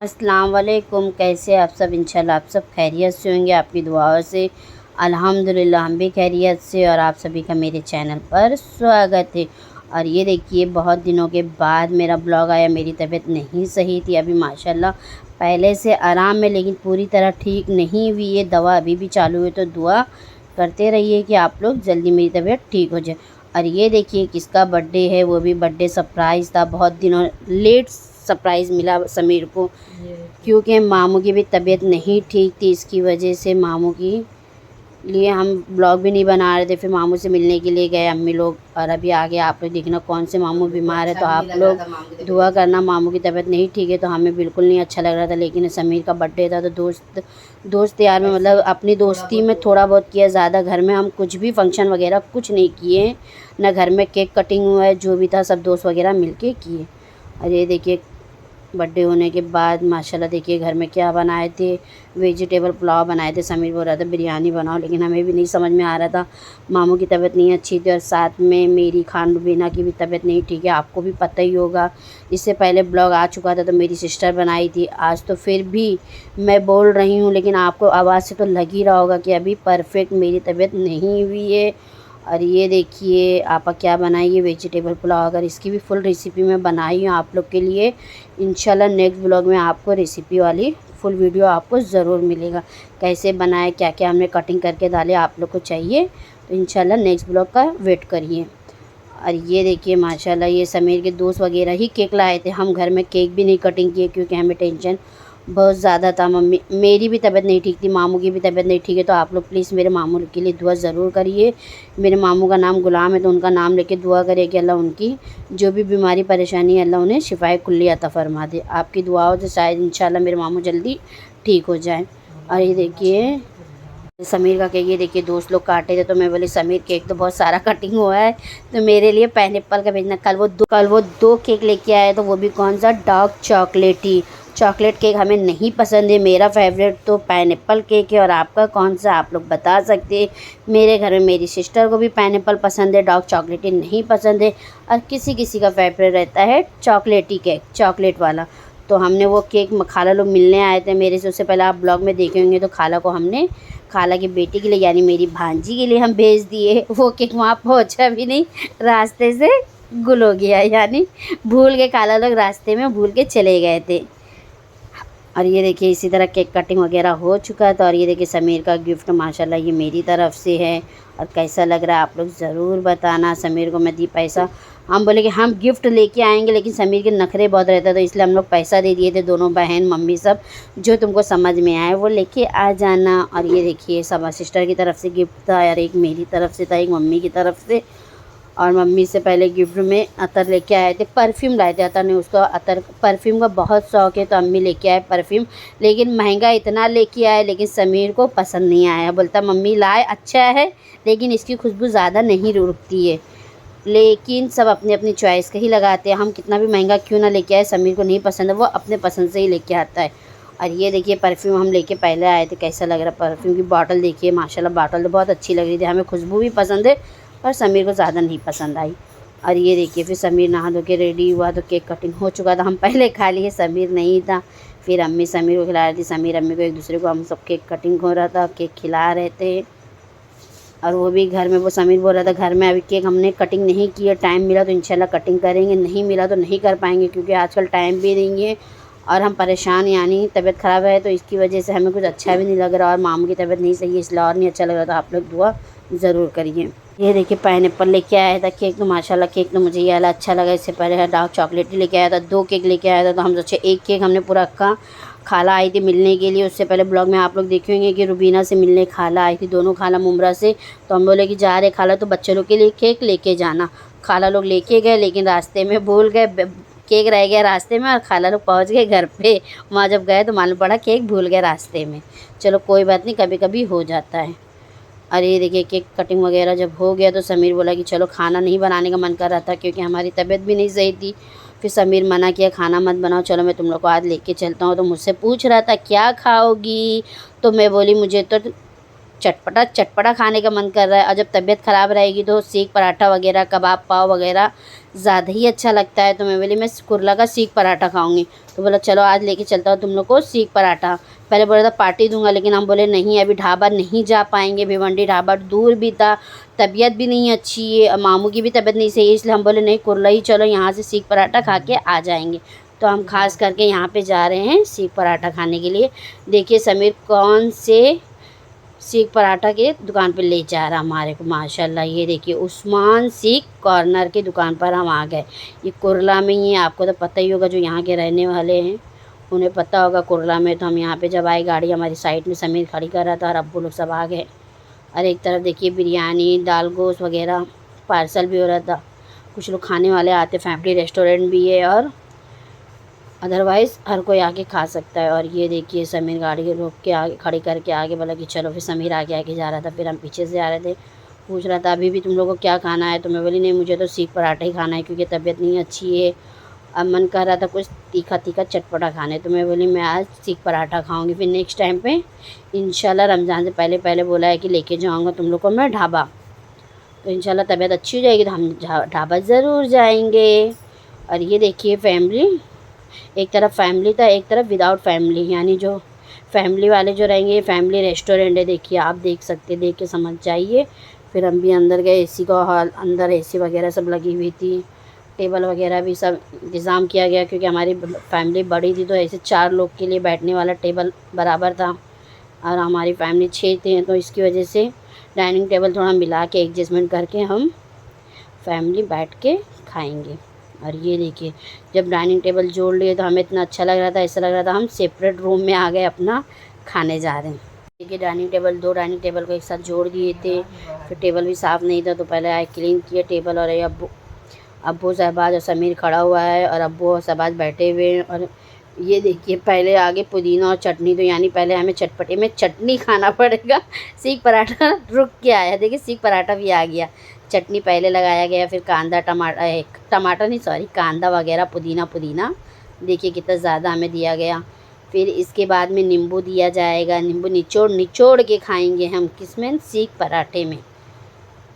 अस्सलाम वालेकुम। कैसे आप सब? इंशाल्लाह आप सब खैरियत से होंगे, आपकी दुआओं से। अल्हम्दुलिल्लाह हम भी खैरियत से। और आप सभी का मेरे चैनल पर स्वागत है। और ये देखिए, बहुत दिनों के बाद मेरा ब्लॉग आया। मेरी तबीयत नहीं सही थी, अभी माशाल्लाह पहले से आराम में, लेकिन पूरी तरह ठीक नहीं हुई है। दवा अभी भी चालू है, तो दुआ करते रहिए कि आप लोग जल्दी मेरी तबीयत ठीक हो जाए। और ये देखिए किसका बर्थडे है, वो भी बर्थडे सरप्राइज़ था। बहुत दिनों लेट सरप्राइज़ मिला समीर को, क्योंकि मामू की भी तबीयत नहीं ठीक थी। इसकी वजह से मामू की लिए हम ब्लॉग भी नहीं बना रहे थे। फिर मामू से मिलने के लिए गए अम्मी लोग, और अभी आगे आप लोग देखना कौन से मामू बीमार है। तो आप लोग दुआ करना, मामू की तबीयत नहीं ठीक है। तो हमें बिल्कुल नहीं अच्छा लग रहा था, लेकिन समीर का बर्थडे था तो दोस्त यार में, मतलब अपनी दोस्ती में थोड़ा बहुत किया। ज़्यादा घर में हम कुछ भी फंक्शन वगैरह कुछ नहीं किए, ना घर में केक कटिंग हुआ है। जो भी था सब दोस्त वगैरह मिल के किए। और ये देखिए बर्थडे होने के बाद माशाल्लाह देखिए घर में क्या बनाए थे। वेजिटेबल पुलाव बनाए थे। समीर बोल रहा था बिरयानी बनाओ, लेकिन हमें भी नहीं समझ में आ रहा था। मामू की तबीयत नहीं अच्छी थी, और साथ में मेरी खान रुबीना की भी तबीयत नहीं ठीक है। आपको भी पता ही होगा, इससे पहले ब्लॉग आ चुका था तो मेरी सिस्टर बनाई थी। आज तो फिर भी मैं बोल रही हूँ, लेकिन आपको आवाज़ से तो लग ही रहा होगा कि अभी परफेक्ट मेरी तबीयत नहीं हुई है। और ये देखिए आपा क्या बनाइए, वेजिटेबल पुलाव। अगर इसकी भी फुल रेसिपी मैं बनाई हूँ आप लोग के लिए। इंशाल्लाह नेक्स्ट ब्लॉग में आपको रेसिपी वाली फुल वीडियो आपको ज़रूर मिलेगा। कैसे बनाए, क्या क्या हमने कटिंग करके डाले, आप लोग को चाहिए तो इंशाल्लाह नेक्स्ट ब्लॉग का वेट करिए। और ये देखिए माशाल्लाह ये समीर के दोस्त वगैरह ही केक लाए थे। हम घर में केक भी नहीं कटिंग किए, क्योंकि हमें टेंशन बहुत ज़्यादा था। मेरी भी तबीयत नहीं ठीक थी, मामू की भी तबीयत नहीं ठीक है। तो आप लोग प्लीज़ मेरे मामू के लिए दुआ ज़रूर करिए। मेरे मामू का नाम गुलाम है, तो उनका नाम लेके दुआ करिए कि अल्लाह उनकी जो भी बीमारी परेशानी है, अल्लाह उन्हें शिफाए कुल्ली अता फरमा दे। आपकी दुआओं से शायद इंशाल्लाह मेरे मामू जल्दी ठीक हो जाए। और ये देखिए समीर का केक, ये देखिए दोस्त लोग काटे थे, तो मैं बोली समीर केक तो बहुत सारा कटिंग हुआ है, तो मेरे लिए पाइनएप्पल का भेजना। कल वो दो केक लेके आए, तो वो भी कौन सा, डार्क चॉकलेटी। चॉकलेट केक हमें नहीं पसंद है। मेरा फेवरेट तो पाइनएप्पल केक है। और आपका कौन सा, आप लोग बता सकते हैं। मेरे घर में मेरी सिस्टर को भी पाइनएप्पल पसंद है, डार्क चॉकलेटी नहीं पसंद है। और किसी किसी का फेवरेट रहता है चॉकलेटी केक, चॉकलेट वाला। तो हमने वो केक खाला लोग मिलने आए थे मेरे से, उससे पहले आप ब्लॉग में देखे होंगे। तो खाला को हमने, खाला की बेटी के लिए यानी मेरी भांजी के लिए हम भेज दिए। वो केक वहाँ पहुँचा भी नहीं, रास्ते से गुल हो गया, यानी भूल के, खाला लोग रास्ते में भूल के चले गए थे। और ये देखिए इसी तरह केक कटिंग वगैरह हो चुका था। और ये देखिए समीर का गिफ्ट माशाल्लाह ये मेरी तरफ से है। और कैसा लग रहा है आप लोग ज़रूर बताना। समीर को मैं दी पैसा, हम बोले कि हम गिफ्ट लेके आएंगे, लेकिन समीर के नखरे बहुत रहता, तो इसलिए हम लोग पैसा दे दिए थे, दोनों बहन मम्मी सब। जो तुमको समझ में आए वो लेके आ जाना। और ये देखिए सब सिस्टर की तरफ से गिफ्ट था, और एक मेरी तरफ से था, एक मम्मी की तरफ से। और मम्मी से पहले गिफ्ट में अतर लेके आए थे, परफ्यूम लाए थे। अतर ने, उसको अतर परफ्यूम का बहुत शौक़ है, तो अम्मी लेके आए परफ्यूम। लेकिन महंगा इतना लेके आए, लेकिन समीर को पसंद नहीं आया। बोलता मम्मी लाए अच्छा है, लेकिन इसकी खुशबू ज़्यादा नहीं रुकती है। लेकिन सब अपनी अपनी चॉइस का ही लगाते हैं। हम कितना भी महंगा क्यों ना लेके आए, समीर को नहीं पसंद है, वो अपने पसंद से ही लेके आता है। और ये देखिए परफ्यूम हम लेके पहले आए थे। कैसा लग रहा परफ्यूम की बॉटल देखिए, माशाल्लाह बॉटल तो बहुत अच्छी लग रही थी। हमें खुशबू भी पसंद है, और समीर को ज़्यादा नहीं पसंद आई। और ये देखिए फिर समीर नहा धो के रेडी हुआ, तो केक कटिंग हो चुका था। हम पहले खा लिए, समीर नहीं था। फिर अम्मी समीर को खिला रही थी, समीर अम्मी को, एक दूसरे को हम सब केक कटिंग हो रहा था, केक खिला रहे थे। और वो भी घर में, वो समीर बोल रहा था घर में अभी केक हमने कटिंग नहीं की है, टाइम मिला तो इंशाल्लाह कटिंग करेंगे, नहीं मिला तो नहीं कर पाएंगे, क्योंकि आजकल टाइम भी नहीं है। और हम परेशान, यानी तबीयत ख़राब है, तो इसकी वजह से हमें कुछ अच्छा भी नहीं लग रहा। और मामू की तबीयत नहीं सही है, इसलिए और नहीं अच्छा लग रहा। तो आप लोग दुआ ज़रूर करिए। ये देखिए पाइनएप्पल लेके आया था केक, तो माशाल्लाह केक तो मुझे ये वाला अच्छा लगा। इससे पहले डार्क चॉकलेट लेके आया था, 2 केक लेके आया था। तो हम सोचे एक केक हमने पूरा रखा। खाला आई थी मिलने के लिए, उससे पहले ब्लॉग में आप लोग देखे होंगे कि रुबीना से मिलने खाला आई थी, दोनों खाला मुमरा से। तो हम बोले कि जा रहे खाला, तो बच्चे लोग के लिए केक लेके जाना। खाला लोग लेके गए, लेकिन रास्ते में भूल गए, केक रह गया रास्ते में। और खाला लोग पहुंच गए घर पे। वहाँ जब गए तो मालूम पड़ा केक भूल गए रास्ते में। चलो कोई बात नहीं, कभी कभी हो जाता है। और ये देखिए केक कटिंग वगैरह जब हो गया, तो समीर बोला कि चलो, खाना नहीं बनाने का मन कर रहा था, क्योंकि हमारी तबीयत भी नहीं सही थी। फिर समीर मना किया, खाना मत बनाओ, चलो मैं तुम लोग को आज लेके चलता हूँ। तो मुझसे पूछ रहा था क्या खाओगी, तो मैं बोली मुझे तो चटपटा चटपटा खाने का मन कर रहा है। और जब तबीयत ख़राब रहेगी तो सीख पराठा वगैरह, कबाब पाव वगैरह ज़्यादा ही अच्छा लगता है। तो मैं बोली मैं कुरला का सीख पराठा खाऊंगी। तो बोला चलो आज लेके चलता हूँ तुम लोग को सीख पराठा। पहले बोला था पार्टी दूंगा, लेकिन हम बोले नहीं, अभी ढाबा नहीं जा पाएंगे, भिवंडी ढाबा दूर भी था, तबीयत भी नहीं अच्छी है और मामू की भी तबीयत नहीं सही है, इसलिए हम बोले नहीं कुरला ही चलो, यहाँ से सीख पराठा खा के आ जाएंगे। तो हम खास करके यहाँ पे जा रहे हैं सीख पराठा खाने के लिए। देखिए समीर कौन से सीख पराठा के दुकान पे ले जा रहा हमारे को, माशाल्लाह। ये देखिए उस्मान सीख कॉर्नर की दुकान पर हम आ गए। ये कुरला में ही है, आपको तो पता ही होगा, जो यहाँ के रहने वाले हैं उन्हें पता होगा कुरला में। तो हम यहाँ पे जब आए, गाड़ी हमारी साइड में समीर खड़ी कर रहा था और अब्बू लोग सब आ गए। और एक तरफ देखिए बिरयानी, दाल गोश्त वगैरह पार्सल भी हो रहा था। कुछ लोग खाने वाले आते, फैमिली रेस्टोरेंट भी है और अदरवाइज़ हर कोई आके खा सकता है। और ये देखिए समीर गाड़ी के रोक के आगे खड़ी करके आगे बोला कि चलो, फिर समीर आगे आगे जा रहा था, फिर हम पीछे से आ रहे थे। पूछ रहा था अभी भी तुम लोगों को क्या खाना है। तो मैं बोली नहीं, मुझे तो सीख पराठा ही खाना है क्योंकि तबीयत नहीं अच्छी है। अब मन कर रहा था कुछ तीखा तीखा चटपटा खाने, तो मैं बोली मैं आज सीख पराठा खाऊंगी। फिर नेक्स्ट टाइम पे इंशाल्लाह रमज़ान से पहले पहले बोला है कि लेके जाऊँगा तुम लोग को मैं ढाबा। तो इंशाल्लाह तबीयत अच्छी हो जाएगी तो हम ढाबा ज़रूर जाएंगे। और ये देखिए फैमिली, एक तरफ फैमिली था, एक तरफ विदाउट फैमिली, यानी जो फैमिली वाले जो रहेंगे, फैमिली रेस्टोरेंट है। देखिए आप देख सकते, देख के समझ जाइए। फिर हम भी अंदर गए, एसी का हॉल, अंदर एसी वगैरह सब लगी हुई थी, टेबल वगैरह भी सब इंतज़ाम किया गया क्योंकि हमारी फैमिली बड़ी थी, तो ऐसे 4 लोग के लिए बैठने वाला टेबल बराबर था। और हमारी फैमिली 6 थे, तो इसकी वजह से डाइनिंग टेबल थोड़ा मिला के एडजस्टमेंट करके हम फैमिली बैठ के खाएंगे। और ये देखिए जब डाइनिंग टेबल जोड़ लिए तो हमें इतना अच्छा लग रहा था, ऐसा लग रहा था हम सेपरेट रूम में आ गए अपना खाने जा रहे हैं। देखिए डाइनिंग टेबल, 2 डाइनिंग टेबल को एक साथ जोड़ दिए थे। फिर टेबल भी साफ़ नहीं था तो पहले आए क्लीन किए टेबल। और ये अब्बू शहबाज और समीर खड़ा हुआ है और अब्बू और शहबाज बैठे हुए हैं। और ये देखिए पहले आगे पुदीना और चटनी, तो यानी पहले हमें चटपटे में चटनी खाना पड़ेगा। सीख पराठा रुक के आया, देखिए सीख पराठा भी आ गया। चटनी पहले लगाया गया, फिर कांदा टमाटर नहीं सॉरी कांदा वगैरह, पुदीना देखिए कितना ज़्यादा हमें दिया गया। फिर इसके बाद में नींबू दिया जाएगा, नींबू निचोड़ के खाएंगे हम, किसमें, सीख पराठे में।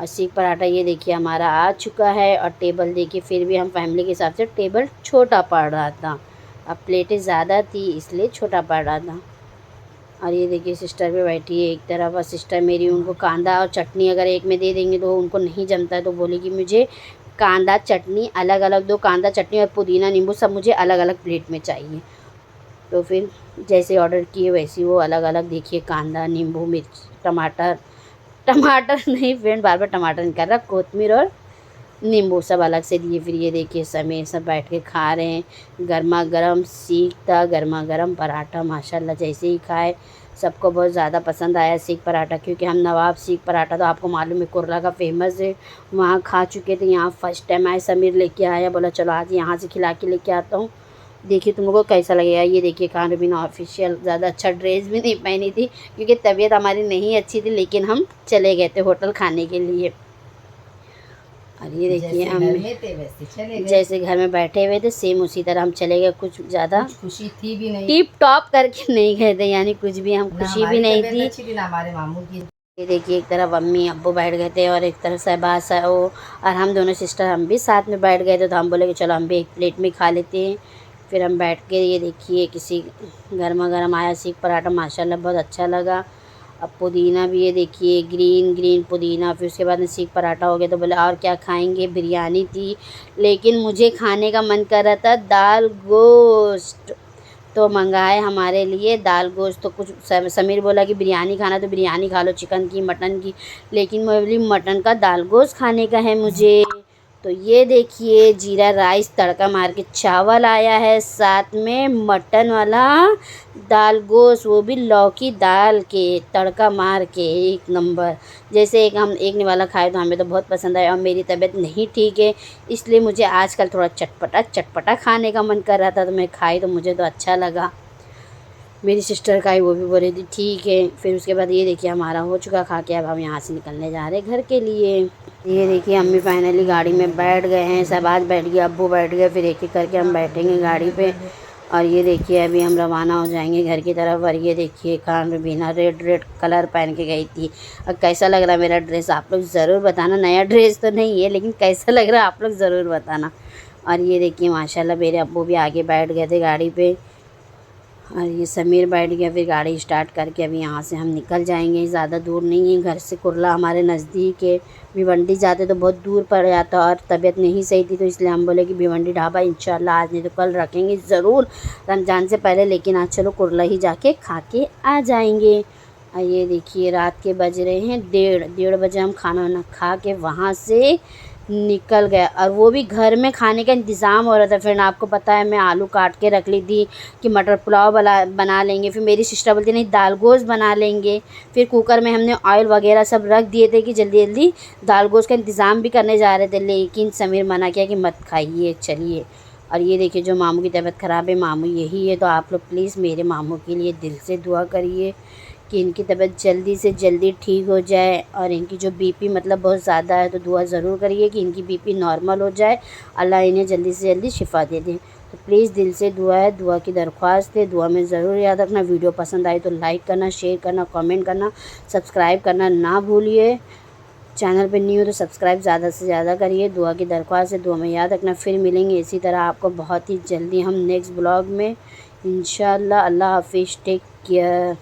और सीख पराठा ये देखिए हमारा आ चुका है। और टेबल देखिए, फिर भी हम फैमिली के हिसाब से टेबल छोटा पड़ रहा था, अब प्लेटें ज़्यादा थी इसलिए छोटा पड़ रहा था। और ये देखिए सिस्टर भी बैठी है एक तरफ, और सिस्टर मेरी, उनको कांदा और चटनी अगर एक में दे देंगे तो उनको नहीं जमता है, तो बोली कि मुझे कांदा चटनी अलग अलग दो, कांदा चटनी और पुदीना नींबू सब मुझे अलग अलग प्लेट में चाहिए। तो फिर जैसे ऑर्डर किए वैसे वो अलग अलग, देखिए कांदा, नींबू, मिर्च, टमाटर नहीं फ्रेंड, बार बार टमाटर नहीं कर रहा, कोतमीर और नींबू सब अलग से दिए। फिर ये देखिए समेत सब बैठ के खा रहे हैं। गर्मा गर्म सीख था, गर्मा गर्म पराठा, माशाल्लाह जैसे ही खाए सबको बहुत ज़्यादा पसंद आया सीख पराठा। क्योंकि हम नवाब सीख पराठा तो आपको मालूम है कुरला का फेमस है, वहाँ खा चुके थे। यहाँ फर्स्ट टाइम आए, समीर लेके आया, बोला चलो आज यहाँ से खिला के लेके आता हूँ, देखिए तुम लोगों को कैसा लगेगा। ये देखिए खाने पीना ऑफिशियल, ज़्यादा अच्छा ड्रेस भी नहीं पहनी थी क्योंकि तबीयत हमारी नहीं अच्छी थी, लेकिन हम चले गए थे होटल खाने के लिए। और ये देखिए हम जैसे घर में बैठे हुए थे सेम उसी तरह हम चले गए। कुछ ज़्यादा खुशी थी भी नहीं, टिप टॉप करके नहीं गए थे, यानी कुछ भी हम खुशी भी नहीं थी। हमारे मामू की। ये देखिए एक तरफ अम्मी अब्बू बैठ गए थे और एक तरफ शहबाज और हम दोनों सिस्टर हम भी साथ में बैठ गए थे। तो हम बोले कि चलो हम भी एक प्लेट में खा लेते हैं। फिर हम बैठ के ये देखिए किसी गर्मा गर्म आया सीख पराठा, माशाल्लाह बहुत अच्छा लगा। अब पुदीना भी ये देखिए ग्रीन पुदीना। फिर उसके बाद में सीख पराठा हो गया तो बोले और क्या खाएंगे, बिरयानी थी, लेकिन मुझे खाने का मन कर रहा था दाल गोश्त, तो मंगाए हमारे लिए दाल गोश्त। तो कुछ समीर बोला कि बिरयानी खाना तो बिरयानी खा लो, चिकन की मटन की, लेकिन मैं बोली मटन का दाल गोश्त खाने का है मुझे। तो ये देखिए जीरा राइस तड़का मार के चावल आया है, साथ में मटन वाला दाल गोश्त, वो भी लौकी दाल के तड़का मार के, एक नंबर। जैसे एक निवाला खाए तो हमें तो बहुत पसंद आया। और मेरी तबीयत नहीं ठीक है इसलिए मुझे आजकल थोड़ा चटपटा खाने का मन कर रहा था, तो मैं खाई तो मुझे तो अच्छा लगा। मेरी सिस्टर का ही, वो भी बोल रही थी ठीक है। फिर उसके बाद ये देखिए हमारा हो चुका खा के, अब हम यहाँ से निकलने जा रहे हैं घर के लिए। ये देखिए अम्मी फाइनली गाड़ी में बैठ गए हैं, शहबाज बैठ गया, अब्बू बैठ गए, फिर एक एक करके हम बैठेंगे गाड़ी पे। और ये देखिए अभी हम रवाना हो जाएंगे घर की तरफ। और ये देखिए Khan Rubina red red colour पहन के गई थी। और कैसा लग रहा है मेरा ड्रेस आप लोग ज़रूर बताना। नया ड्रेस तो नहीं है लेकिन कैसा लग रहा है आप लोग ज़रूर बताना। और ये देखिए माशाल्लाह मेरे अब्बू भी आगे बैठ गए थे गाड़ी पे, और ये समीर बैठ गया। फिर गाड़ी स्टार्ट करके अभी यहाँ से हम निकल जाएंगे। ज़्यादा दूर नहीं है घर से, कुरला हमारे नज़दीक है। भिवंडी जाते तो बहुत दूर पड़ जाता और तबीयत नहीं सही थी, तो इसलिए हम बोले कि भिवंडी ढाबा इंशाल्लाह आज नहीं तो कल रखेंगे ज़रूर रमज़ान से पहले, लेकिन आज चलो कुरला ही जाके खा के आ जाएंगे। और ये देखिए रात के बज रहे हैं 1:30 बजे हम खाना वाना खा के वहाँ से निकल गए। और वो भी घर में खाने का इंतज़ाम हो रहा था। फिर आपको पता है मैं आलू काट के रख ली थी कि मटर पुलाव बना लेंगे। फिर मेरी सिस्टर बोलती नहीं दाल गोश्त बना लेंगे। फिर कुकर में हमने ऑयल वगैरह सब रख दिए थे कि जल्दी जल्दी दाल गोश्त का इंतज़ाम भी करने जा रहे थे, लेकिन समीर मना किया कि मत खाइए चलिए। और ये देखिए जो मामू की तबीयत ख़राब है, मामू यही है, तो आप लोग प्लीज़ मेरे मामू के लिए दिल से दुआ करिए कि इनकी तबीयत जल्दी से जल्दी ठीक हो जाए। और इनकी जो बीपी मतलब बहुत ज़्यादा है, तो दुआ ज़रूर करिए कि इनकी बीपी नॉर्मल हो जाए, अल्लाह इन्हें जल्दी से जल्दी शिफ़ा दे दे। तो प्लीज़ दिल से दुआ है, दुआ की दरख्वास्त है, दुआ में ज़रूर याद रखना। वीडियो पसंद आई तो लाइक करना, शेयर करना, कमेंट करना, सब्सक्राइब करना ना भूलिए। चैनल पर न्यू हो तो सब्सक्राइब ज़्यादा से ज़्यादा करिए। दुआ की दरख्वास्त है, दुआ में याद रखना। फिर मिलेंगे इसी तरह आपको बहुत ही जल्दी हम नेक्स्ट ब्लॉग में इंशाल्लाह। अल्लाह हाफिज़, टेक केयर।